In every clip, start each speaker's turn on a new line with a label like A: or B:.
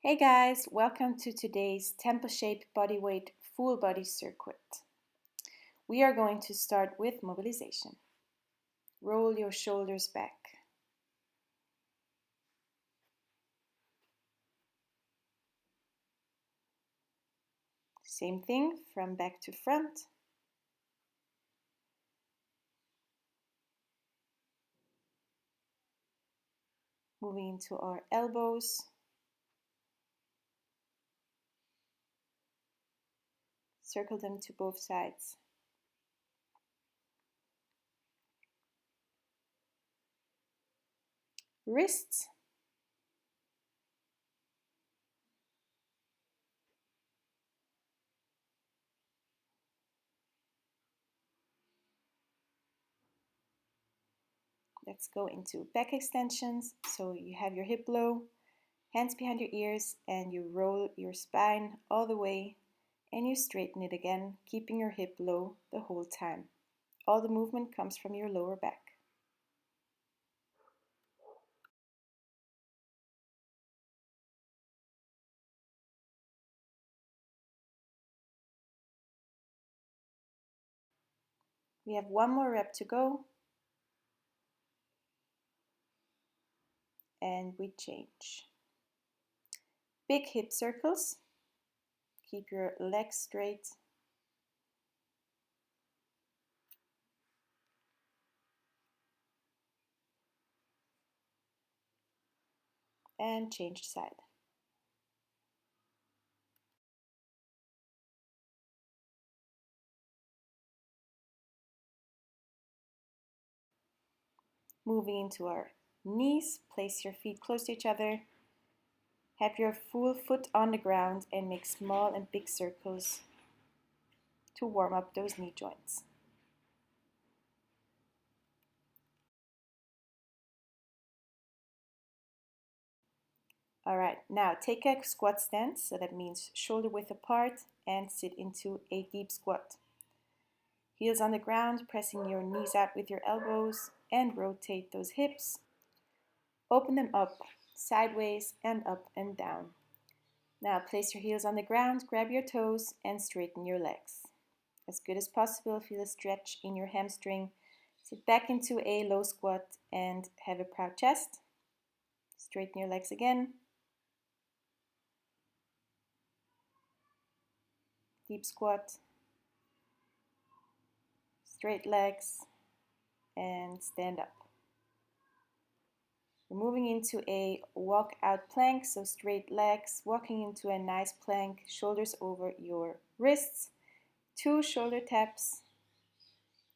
A: Hey guys, welcome to today's Templeshape Bodyweight Full Body Circuit. We are going to start with mobilization. Roll your shoulders back. Same thing from back to front. Moving into our elbows. Circle them to both sides. Wrists. Let's go into back extensions. So you have your hip low, hands behind your ears, and you roll your spine all the way and you straighten it again, keeping your hip low the whole time. All the movement comes from your lower back. We have one more rep to go. And we change. Big hip circles. Keep your legs straight. And change side. Moving into our knees, place your feet close to each other. Have your full foot on the ground and make small and big circles to warm up those knee joints. All right, now take a squat stance, so that means shoulder width apart, and sit into a deep squat. Heels on the ground, pressing your knees out with your elbows, and rotate those hips. Open them up, sideways and up and down. Now place your heels on the ground, grab your toes, and straighten your legs. As good as possible, feel a stretch in your hamstring. Sit back into a low squat and have a proud chest. Straighten your legs again. Deep squat. Straight legs. And stand up. We're moving into a walk out plank, so straight legs, walking into a nice plank, shoulders over your wrists, 2 shoulder taps,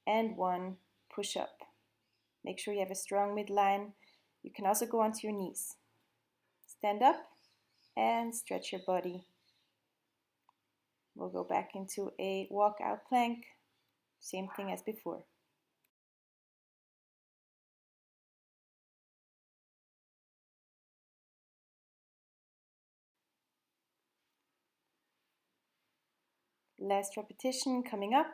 A: and 1 push up. Make sure you have a strong midline. You can also go onto your knees. Stand up and stretch your body. We'll go back into a walk out plank. Same thing as before. Last repetition coming up.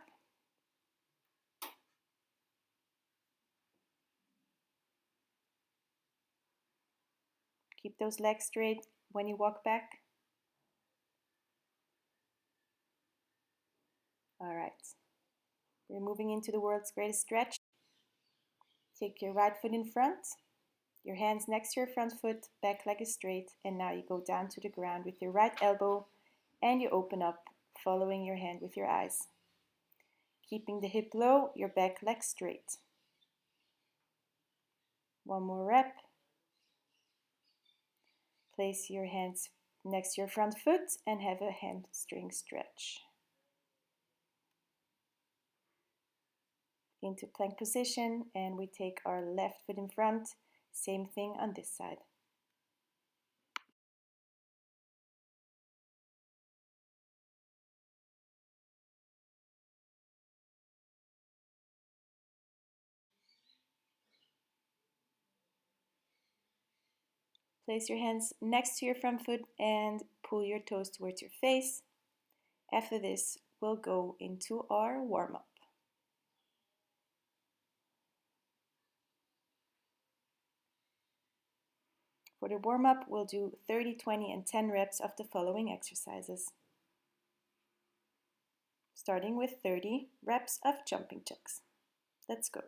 A: Keep those legs straight when you walk back. All right. We're moving into the world's greatest stretch. Take your right foot in front, your hands next to your front foot, back leg is straight, and now you go down to the ground with your right elbow and you open up, following your hand with your eyes. Keeping the hip low, your back leg straight. One more rep. Place your hands next to your front foot and have a hamstring stretch. Into plank position, and we take our left foot in front. Same thing on this side. Place your hands next to your front foot and pull your toes towards your face. After this, we'll go into our warm-up. For the warm-up, we'll do 30, 20, and 10 reps of the following exercises. Starting with 30 reps of jumping jacks. Let's go.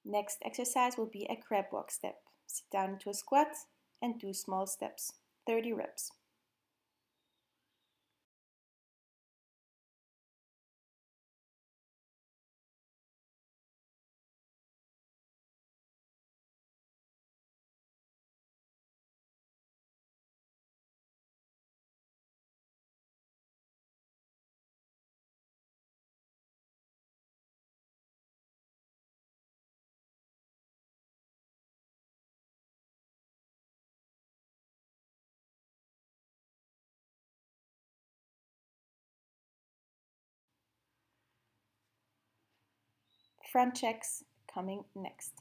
A: Next exercise will be a crab walk step. Sit down into a squat and do small steps, 30 reps. Front checks coming next.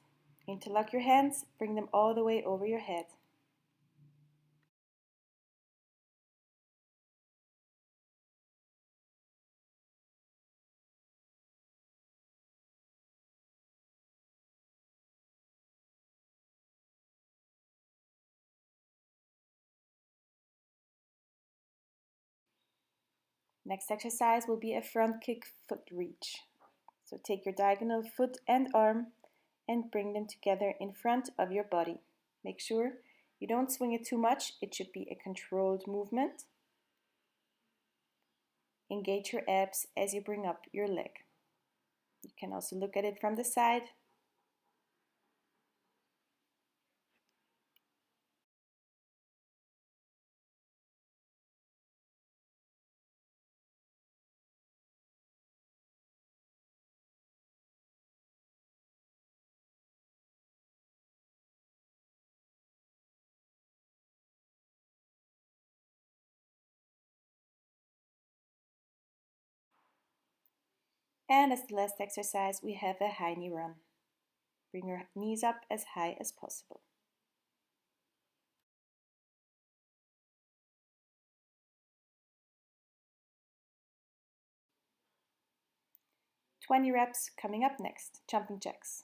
A: Interlock your hands, bring them all the way over your head. Next exercise will be a front kick foot reach. So take your diagonal foot and arm and bring them together in front of your body. Make sure you don't swing it too much. It should be a controlled movement. Engage your abs as you bring up your leg. You can also look at it from the side. And as the last exercise, we have a high knee run. Bring your knees up as high as possible. Twenty reps coming up next, jumping jacks.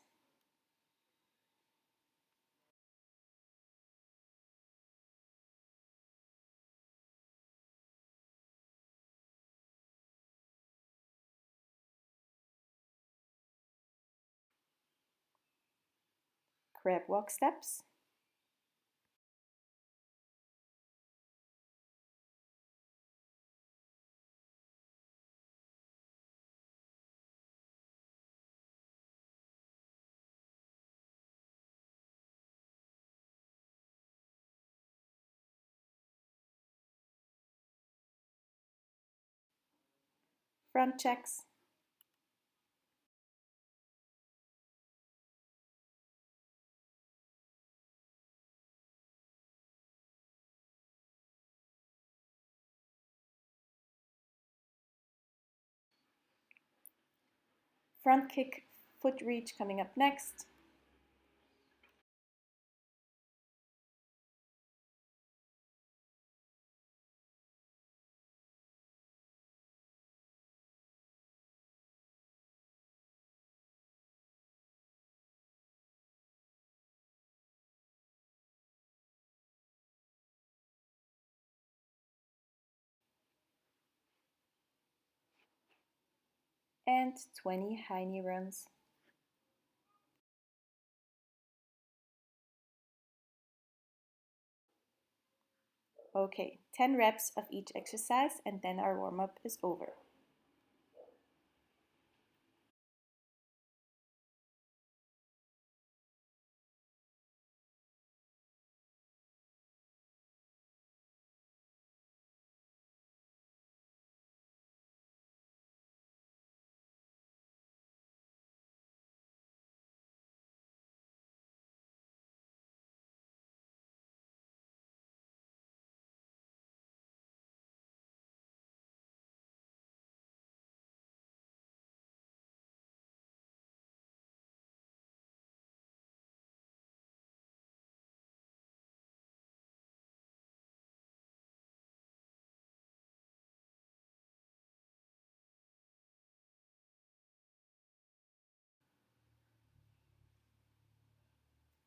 A: Crab walk steps. Front checks. Front kick foot reach coming up next. And 20 high knee runs. Okay, 10 reps of each exercise and then our warm-up is over.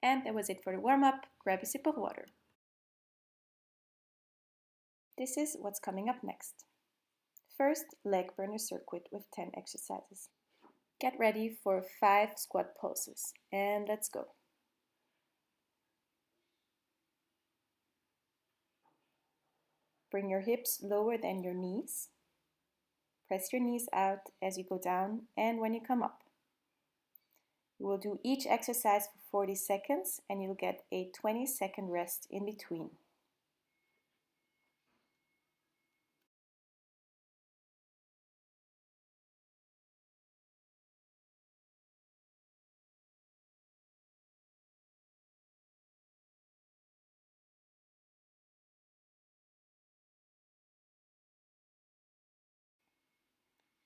A: And that was it for the warm-up. Grab a sip of water. This is what's coming up next. First, leg burner circuit with 10 exercises. Get ready for 5 squat pulses and let's go. Bring your hips lower than your knees. Press your knees out as you go down and when you come up. You will do each exercise for 40 seconds and you'll get a 20-second rest in between.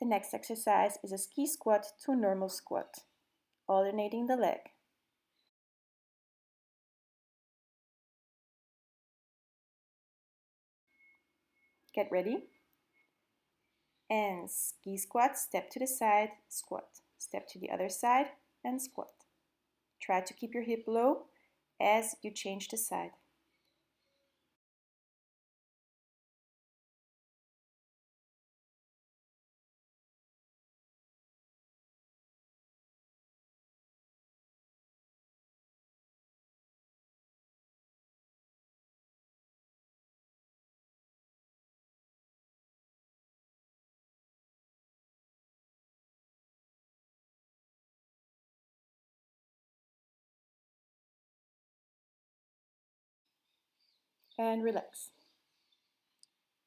A: The next exercise is a ski squat to normal squat, alternating the leg. Get ready. And ski squat, step to the side, squat. Step to the other side and squat. Try to keep your hip low as you change the side. And relax.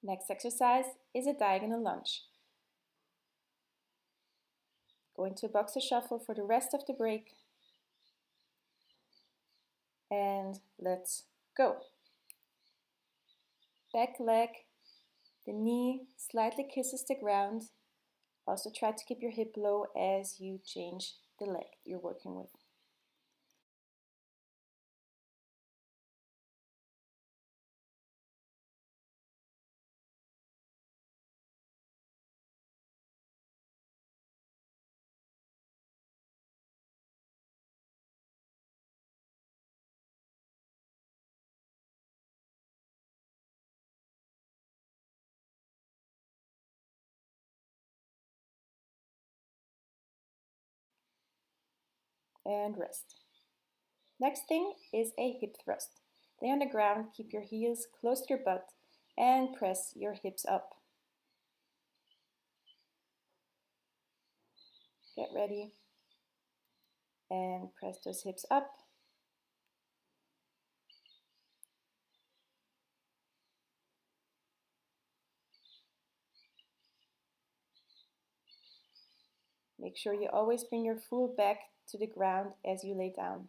A: Next exercise is a diagonal lunge. Go into a boxer shuffle for the rest of the break. And let's go. Back leg, the knee slightly kisses the ground. Also try to keep your hip low as you change the leg you're working with. And rest. Next thing is a hip thrust. Lay on the ground, keep your heels close to your butt and press your hips up. Get ready and press those hips up. Make sure you always bring your full back to the ground as you lay down.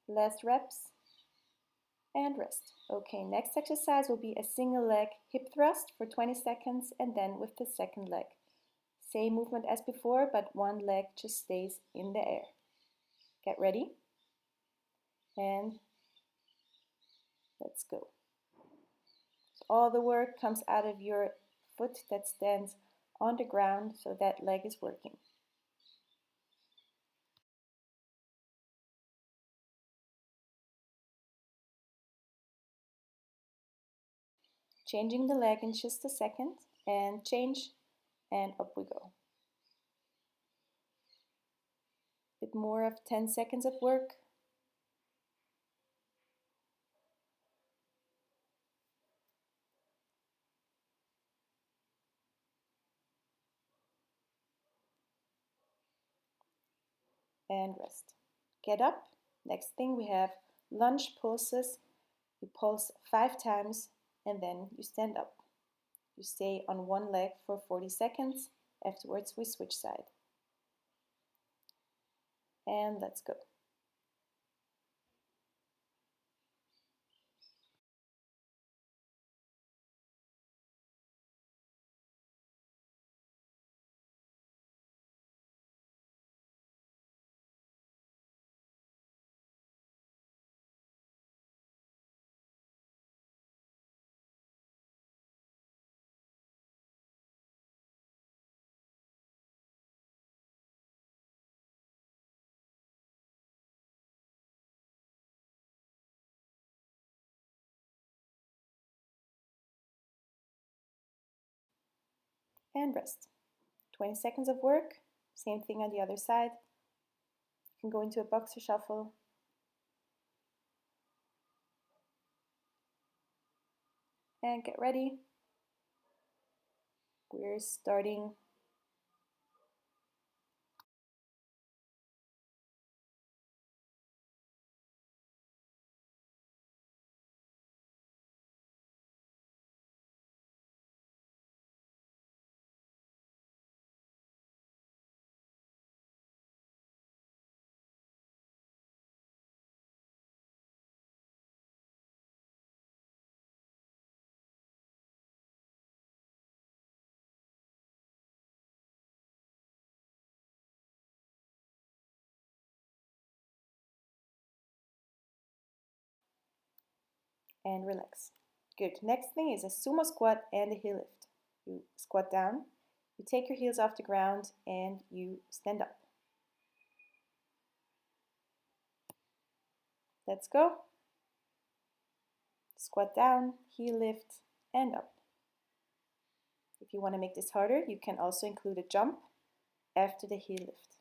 A: Last reps and rest. Okay, next exercise will be a single leg hip thrust for 20 seconds and then with the second leg. Same movement as before, but one leg just stays in the air. Get ready and let's go. So all the work comes out of your foot that stands on the ground, so that leg is working. Changing the leg in just a second and change and up we go. Bit more of 10 seconds of work. And rest. Get up. Next thing we have lunge pulses. You pulse 5 times and then you stand up. You stay on one leg for 40 seconds. Afterwards we switch side. And let's go. and rest. 20 seconds of work, same thing on the other side. You can go into a boxer shuffle. And get ready. We're starting. And relax. Good. Next thing is a sumo squat and a heel lift. You squat down, you take your heels off the ground, and you stand up. Let's go. Squat down, heel lift, and up. If you want to make this harder, you can also include a jump after the heel lift.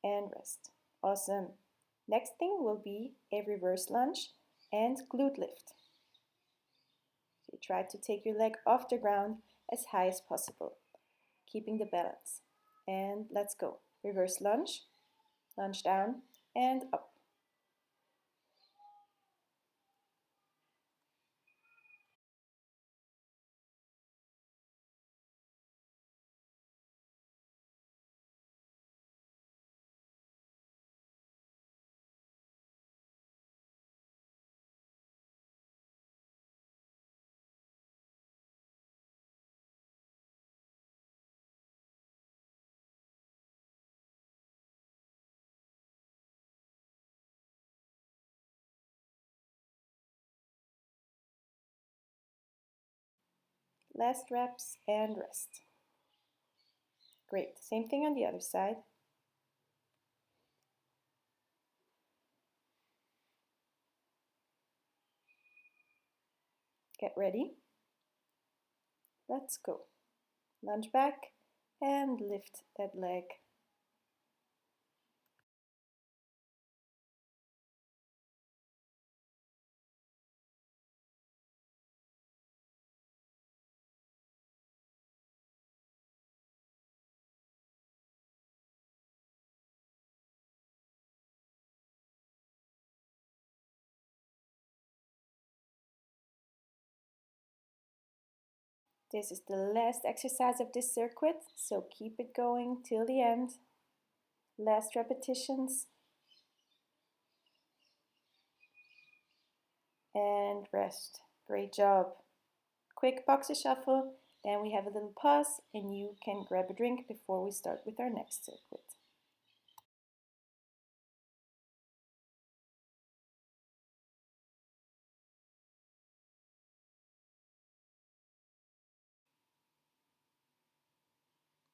A: And rest. Awesome. Next thing will be a reverse lunge and glute lift. So you try to take your leg off the ground as high as possible, keeping the balance. And let's go. Reverse lunge, lunge down and up. Last reps and rest. Great. Same thing on the other side. Get ready. Let's go. Lunge back and lift that leg. This is the last exercise of this circuit, so keep it going till the end. Last repetitions. And rest. Great job. Quick boxer shuffle, then we have a little pause and you can grab a drink before we start with our next circuit.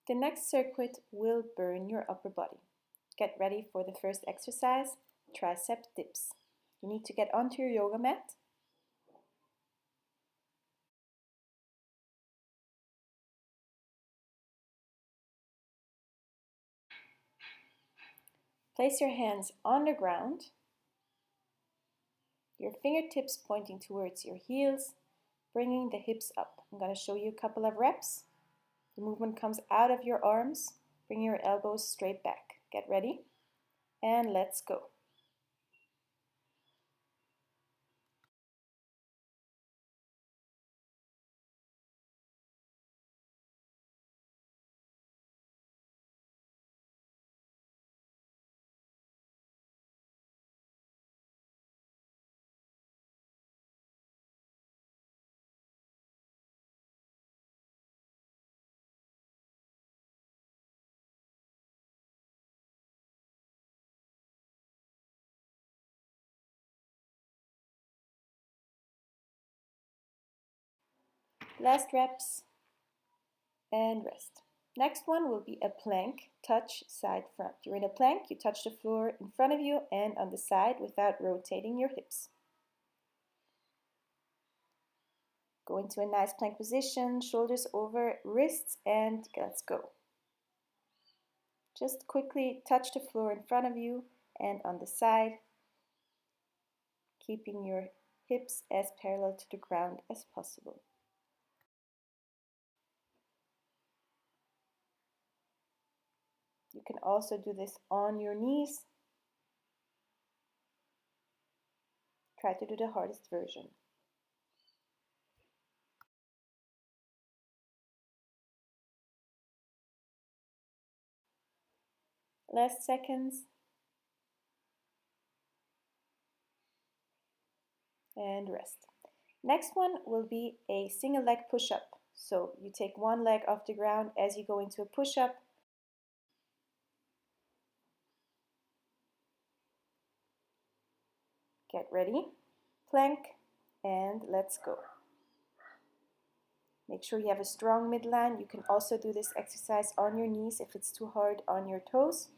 A: The next circuit will burn your upper body. Get ready for the first exercise, tricep dips. You need to get onto your yoga mat. Place your hands on the ground, your fingertips pointing towards your heels, bringing the hips up. I'm going to show you a couple of reps. The movement comes out of your arms, bring your elbows straight back. Get ready, and let's go. Last reps and rest. Next one will be a plank, touch side front. You're in a plank, you touch the floor in front of you and on the side without rotating your hips. Go into a nice plank position, shoulders over wrists, and let's go. Just quickly touch the floor in front of you and on the side, keeping your hips as parallel to the ground as possible. You can also do this on your knees. Try to do the hardest version. Last seconds. And rest. Next one will be a single leg push-up. So you take one leg off the ground as you go into a push-up. Get ready, plank, and let's go. Make sure you have a strong midline. You can also do this exercise on your knees if it's too hard on your toes.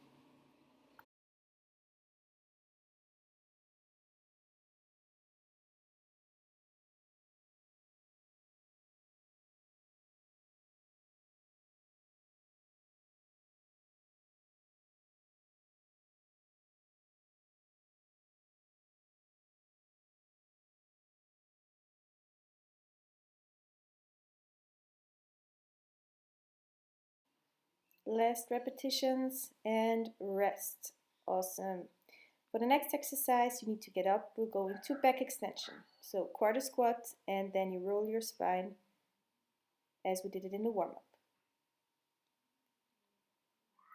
A: Last repetitions and rest. Awesome. For the next exercise, you need to get up. We'll go into back extension. So quarter squat, and then you roll your spine as we did it in the warm-up.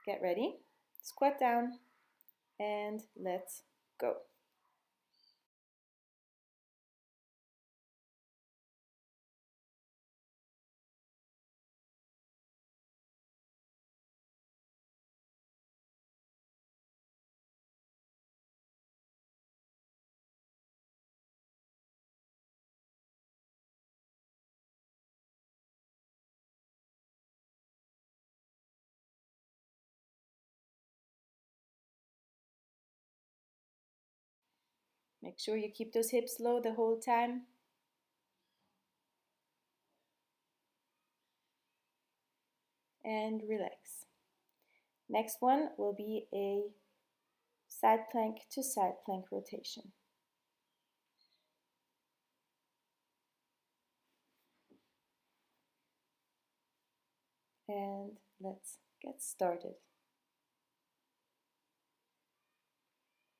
A: Get ready, squat down, and let's go. Make sure you keep those hips low the whole time. And relax. Next one will be a side plank to side plank rotation. And let's get started.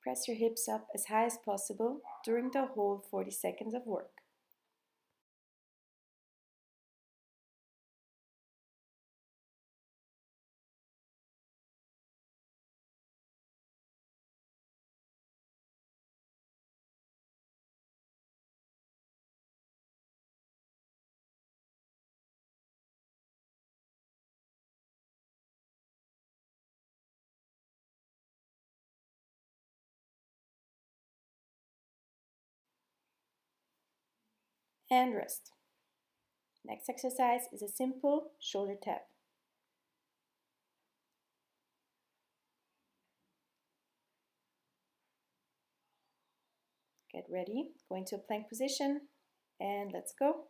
A: Press your hips up as high as possible during the whole 40 seconds of work. And rest. Next exercise is a simple shoulder tap. Get ready, go into a plank position, and let's go.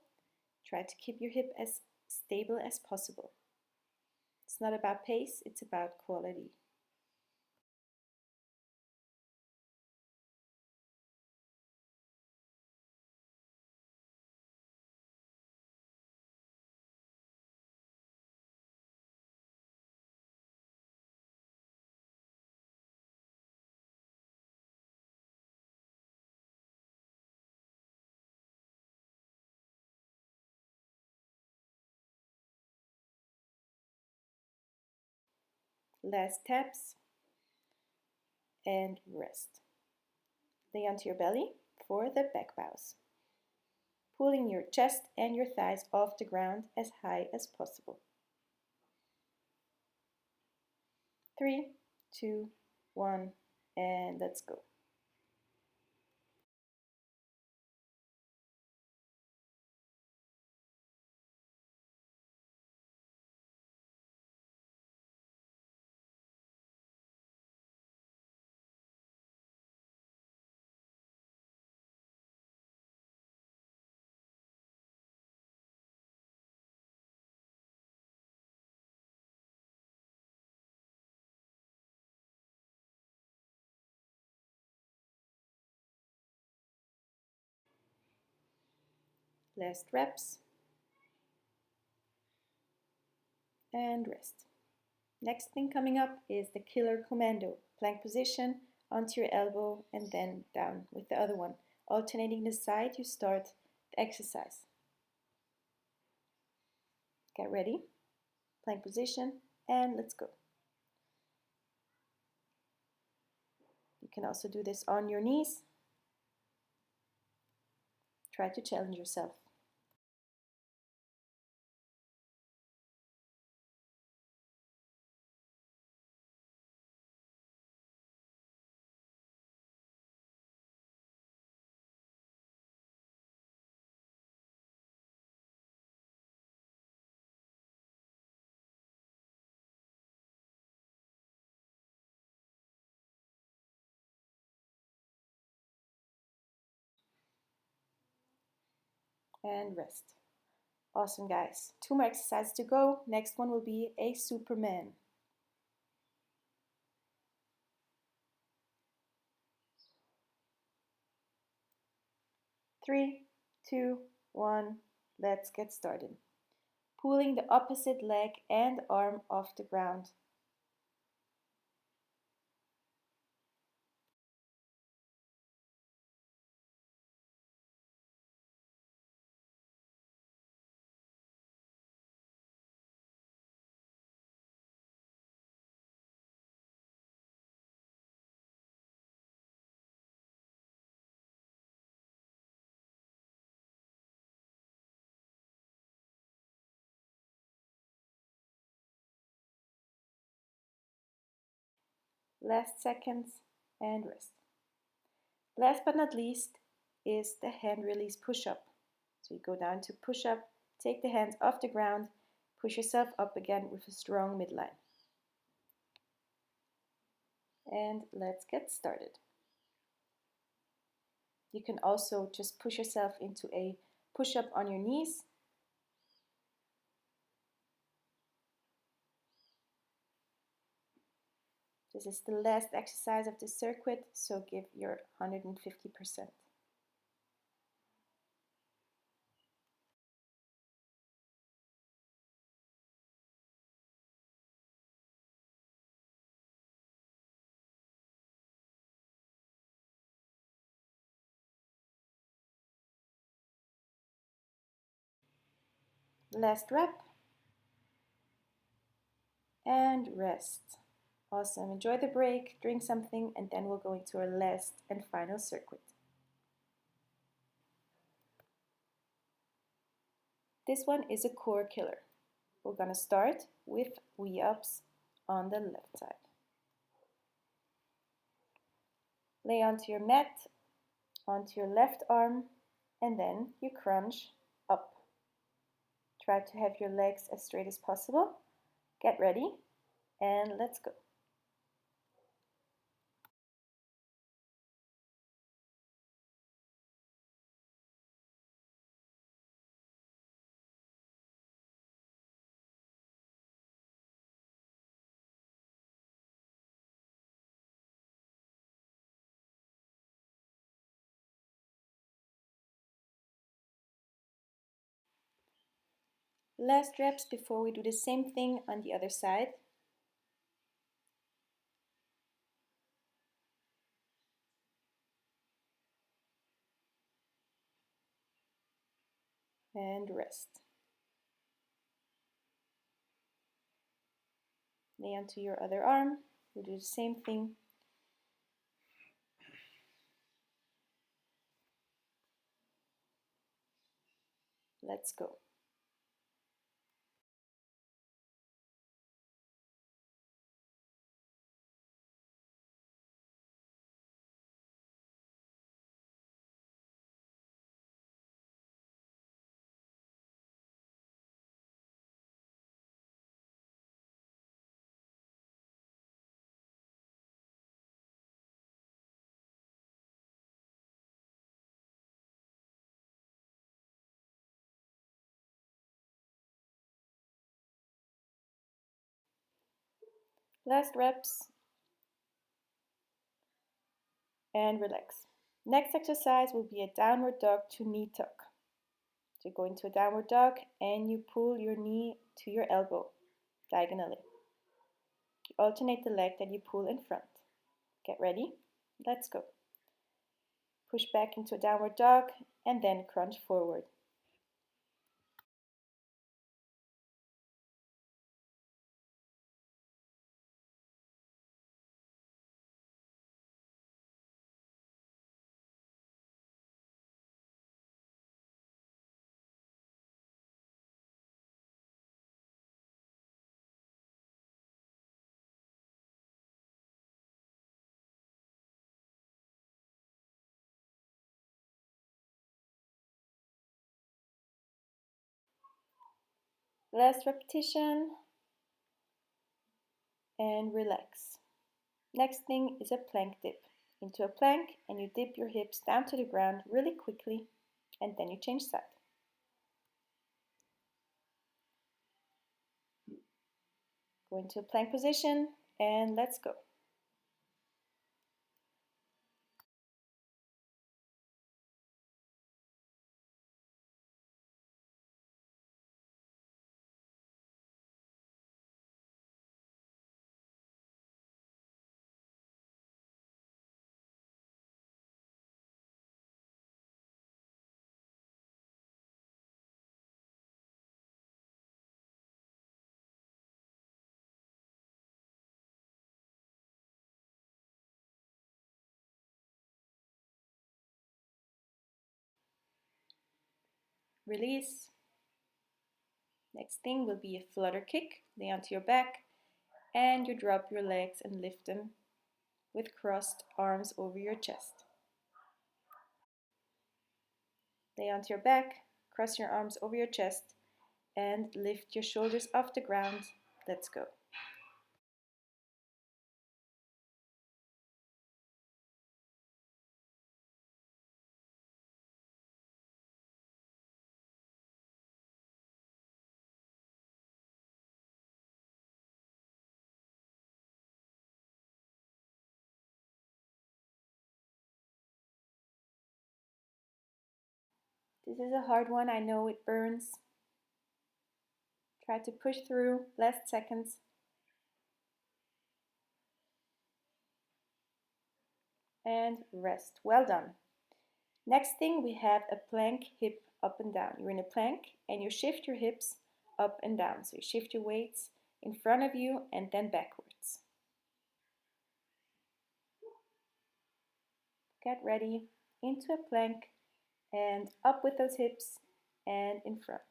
A: Try to keep your hip as stable as possible. It's not about pace, it's about quality. Last taps and rest. Lay onto your belly for the back bows, pulling your chest and your thighs off the ground as high as possible. 3, 2, 1, and let's go. Last reps. And rest. Next thing coming up is the killer commando. Plank position, onto your elbow, and then down with the other one. Alternating the side you start the exercise. Get ready. Plank position, and let's go. You can also do this on your knees. Try to challenge yourself. And rest. Awesome, guys. 2 more exercises to go. Next one will be a Superman. 3, 2, 1. Let's get started. Pulling the opposite leg and arm off the ground. Last seconds and rest. Last but not least is the hand release push-up. So you go down to push-up, take the hands off the ground, push yourself up again with a strong midline. And let's get started. You can also just push yourself into a push-up on your knees. This is the last exercise of the circuit, so give your 150%. Last rep. And rest. Awesome. Enjoy the break, drink something, and then we'll go into our last and final circuit. This one is a core killer. We're going to start with V-ups on the left side. Lay onto your mat, onto your left arm, and then you crunch up. Try to have your legs as straight as possible. Get ready, and let's go. Last reps before we do the same thing on the other side. And rest. Lay onto your other arm. We'll do the same thing. Let's go. Last reps. And relax. Next exercise will be a downward dog to knee tuck. To go into a downward dog and you pull your knee to your elbow diagonally. You alternate the leg that you pull in front. Get ready? Let's go. Push back into a downward dog and then crunch forward. Last repetition and relax. Next thing is a plank dip. Into a plank and you dip your hips down to the ground really quickly and then you change side. Go into a plank position and let's go. Release. Next thing will be a flutter kick. Lay onto your back and you drop your legs and lift them with crossed arms over your chest. Lay onto your back, cross your arms over your chest and lift your shoulders off the ground. Let's go. This is a hard one, I know it burns. Try to push through, last seconds. And rest. Well done. Next thing we have a plank hip up and down. You're in a plank and you shift your hips up and down. So you shift your weights in front of you and then backwards. Get ready into a plank and up with those hips and in front.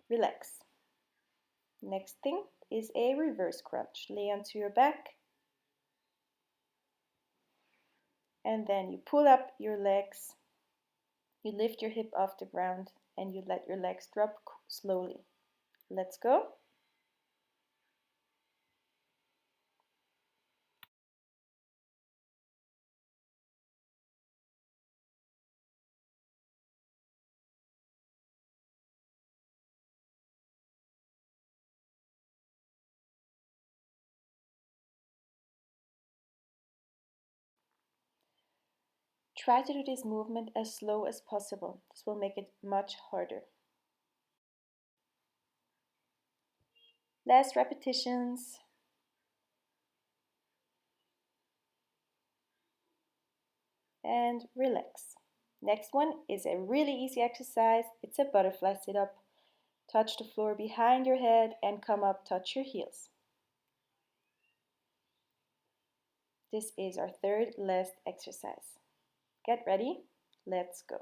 A: Relax. Next thing is a reverse crunch. Lay onto your back and then you pull up your legs. You lift your hip off the ground and you let your legs drop slowly. Let's go. Try to do this movement as slow as possible. This will make it much harder. Last repetitions. And relax. Next one is a really easy exercise. It's a butterfly sit-up. Touch the floor behind your head and come up, touch your heels. This is our third last exercise. Get ready. Let's go.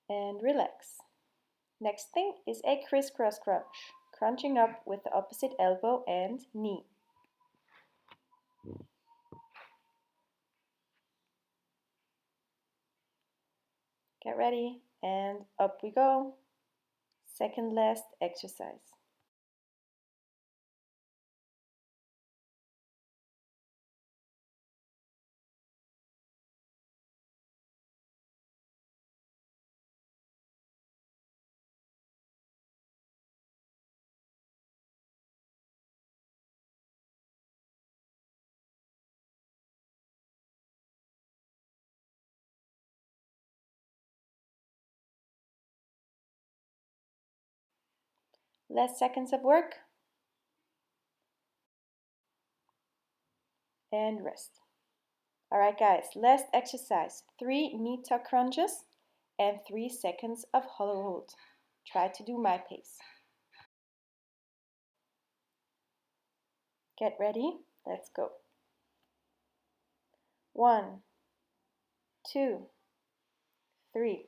A: and relax. Next thing is a crisscross crunch, crunching up with the opposite elbow and knee. Get ready, and up we go. Second last exercise. Last seconds of work, and rest. All right, guys, last exercise. 3 knee tuck crunches and 3 seconds of hollow hold. Try to do my pace. Get ready, let's go. 1, 2, 3.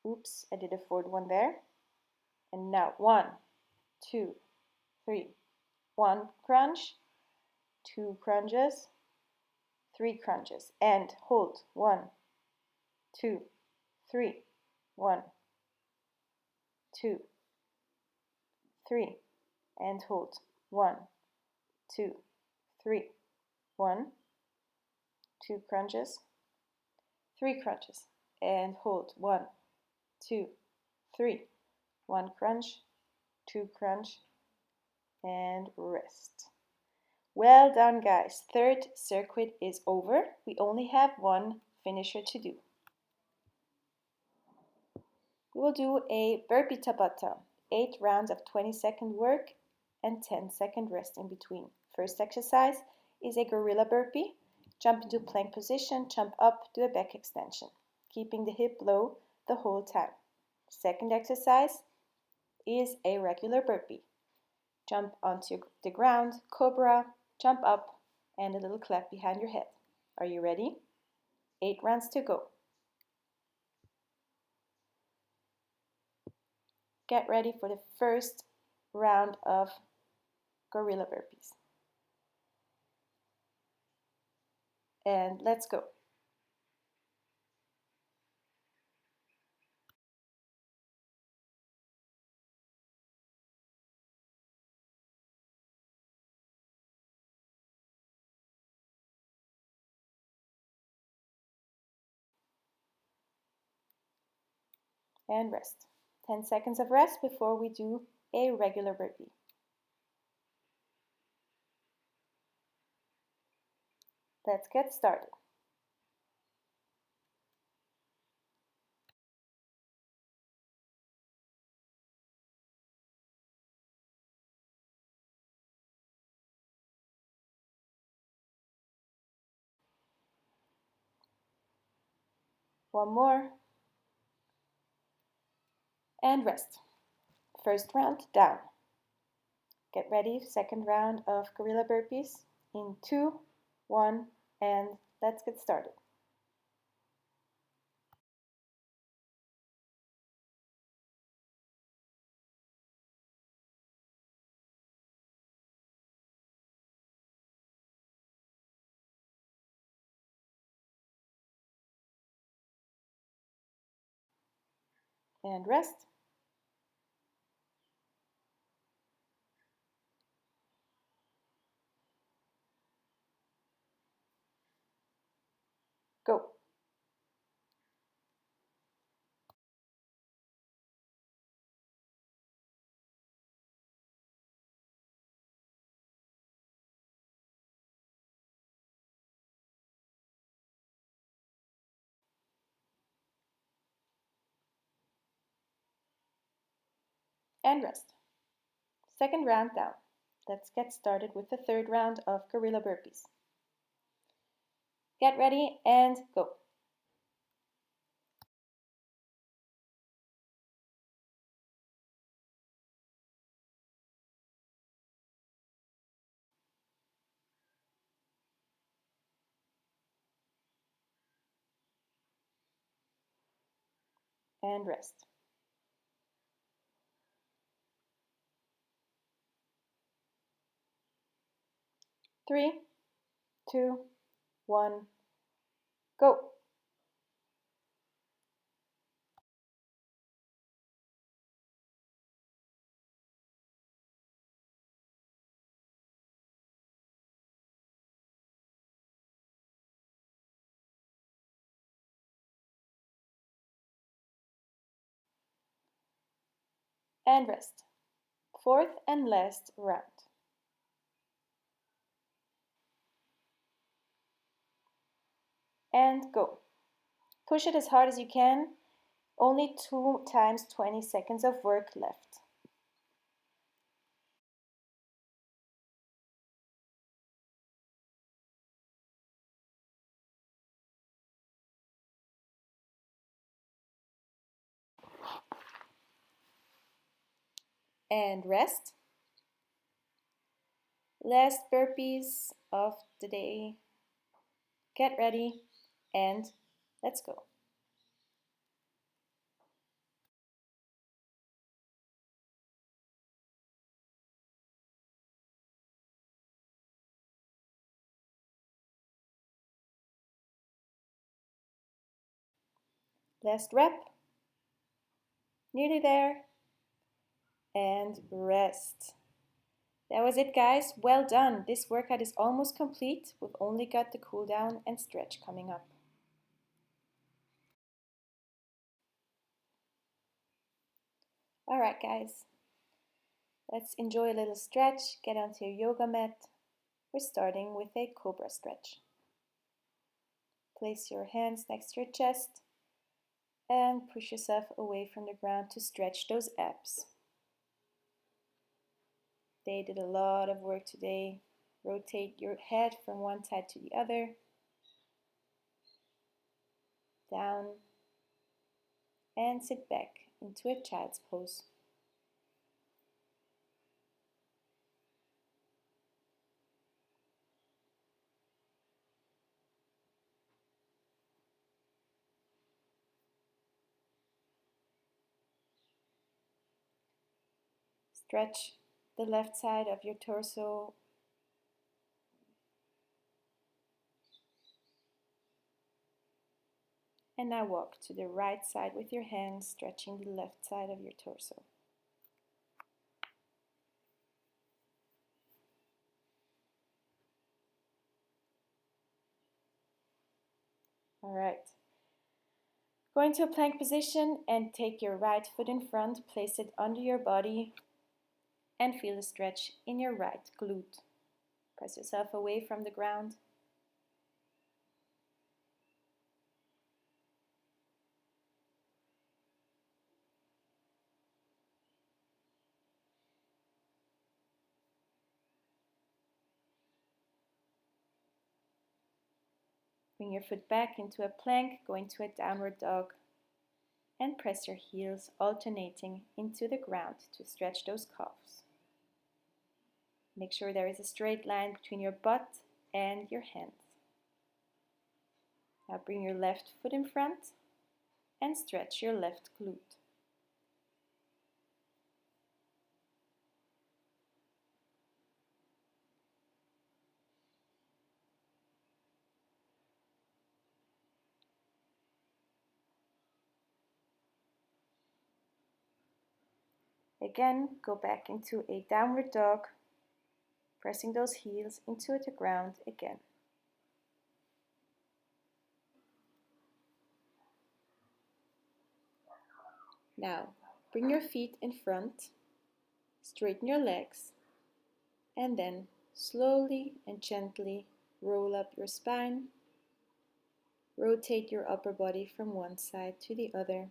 A: Oops, I did a forward one there. And now 1, 2, 3. 1 crunch, 2 crunches, 3 crunches, and hold. 1, 2, 3. 1, 2, 3, and hold. 1, 2, 3. 1, 2 crunches, 3 crunches, and hold. 1, 2, 3. 1 crunch, 2 crunch, and rest. Well done, guys. Third circuit is over. We only have one finisher to do. We will do a burpee tabata, 8 rounds of 20-second work and 10-second rest in between. First exercise is a gorilla burpee. Jump into plank position, jump up, do a back extension, keeping the hip low the whole time. Second exercise is a regular burpee. Jump onto the ground, cobra, jump up, and a little clap behind your head. Are you ready? 8 rounds to go. Get ready for the first round of gorilla burpees. And let's go. And rest. 10 seconds of rest before we do a regular burpee. Let's get started. One more. And rest. First round down. Get ready, second round of gorilla burpees in 2, 1, and let's get started. And rest. Go. And rest. Second round down. Let's get started with the third round of gorilla burpees. Get ready and go. and rest. 3, 2, 1, go. And rest. Fourth and last round. And go. Push it as hard as you can. Only 2 times 20 seconds of work left. And rest. Last burpees of the day. Get ready and let's go. Last rep. Nearly there. And rest. That was it, guys. Well done. This workout is almost complete. We've only got the cool down and stretch coming up. All right, guys. Let's enjoy a little stretch. Get onto your yoga mat. We're starting with a cobra stretch. Place your hands next to your chest and push yourself away from the ground to stretch those abs. They did a lot of work today. Rotate your head from one side to the other. Down. And sit back into a child's pose. Stretch the left side of your torso. And now walk to the right side with your hands, stretching the left side of your torso. All right. Go into a plank position and take your right foot in front, place it under your body and feel the stretch in your right glute. Press yourself away from the ground. Bring your foot back into a plank, go into a downward dog and press your heels alternating into the ground to stretch those calves. Make sure there is a straight line between your butt and your hands. Now bring your left foot in front and stretch your left glute. Again, go back into a downward dog, pressing those heels into the ground again. Now, bring your feet in front, straighten your legs, and then slowly and gently roll up your spine. Rotate your upper body from one side to the other.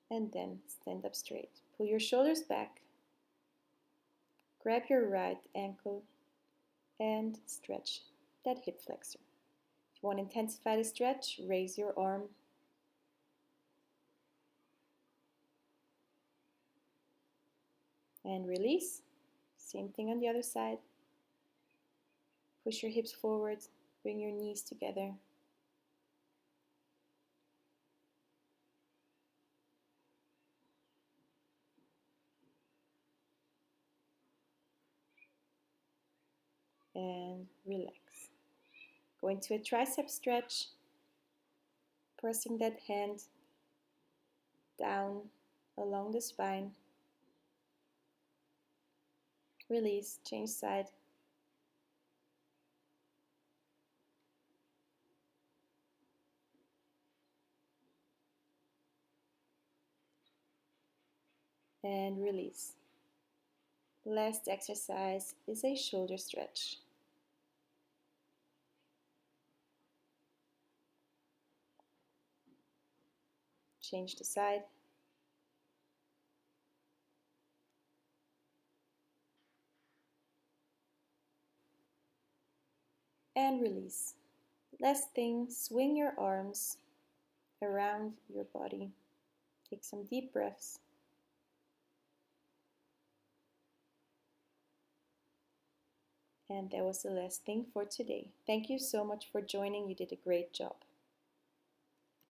A: And then stand up straight. Pull your shoulders back. Grab your right ankle and stretch that hip flexor. If you want to intensify the stretch, raise your arm. And release. Same thing on the other side. Push your hips forward, bring your knees together. and relax. Go into a tricep stretch, pressing that hand down along the spine. Release, change side. And release. Last exercise is a shoulder stretch. Change the side. And release. Last thing, swing your arms around your body. Take some deep breaths. And that was the last thing for today. Thank you so much for joining. You did a great job.